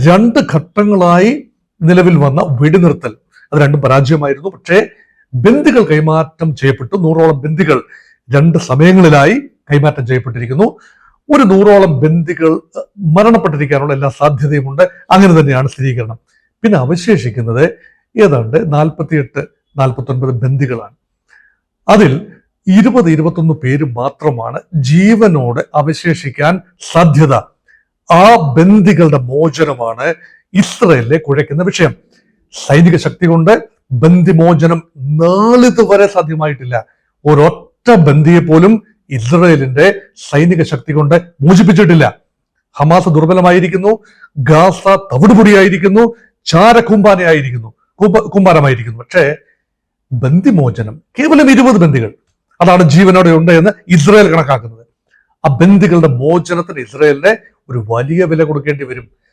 രണ്ട് ഘട്ടങ്ങളായി നിലവിൽ വന്ന വെടിനിർത്തൽ അത് രണ്ടും പരാജയമായിരുന്നു. പക്ഷേ ബന്ദികൾ കൈമാറ്റം ചെയ്യപ്പെട്ടു. 100ഓളം ബന്ദികൾ രണ്ട് സമയങ്ങളിലായി കൈമാറ്റം ചെയ്യപ്പെട്ടിരിക്കുന്നു. ഒരു 100ഓളം ബന്ദികൾ മരണപ്പെട്ടിരിക്കാനുള്ള എല്ലാ സാധ്യതയുമുണ്ട്. അങ്ങനെ തന്നെയാണ് സ്ഥിരീകരണം. പിന്നെ അവശേഷിക്കുന്നത് ഏതാണ്ട് 48-49 ബന്ദികളാണ്. അതിൽ 20-21 പേര് മാത്രമാണ് ജീവനോടെ അവശേഷിക്കാൻ സാധ്യത. ആ ബന്ദികളുടെ മോചനമാണ് ഇസ്രയേലിനെ കുഴയ്ക്കുന്ന വിഷയം. സൈനിക ശക്തി കൊണ്ട് ബന്ദിമോചനം നാളിതുവരെ സാധ്യമായിട്ടില്ല. ഒരൊറ്റ ബന്ദിയെ പോലും ഇസ്രയേലിന്റെ സൈനിക ശക്തി കൊണ്ട് മോചിപ്പിച്ചിട്ടില്ല. Hamas ദുർബലമായിരിക്കുന്നു, Gaza തവിടുപൊടിയായിരിക്കുന്നു, കൂമ്പാരമായിരിക്കുന്നു. പക്ഷേ ബന്ദിമോചനം കേവലം 20 ബന്ദികൾ അതാണ് ജീവനോടെ ഉണ്ട് എന്ന് ഇസ്രയേൽ കണക്കാക്കുന്നത്. ആ ബന്ദികളുടെ മോചനത്തിന് ഇസ്രയേലിനെ ഒരു വലിയ വില കൊടുക്കേണ്ടി വരും.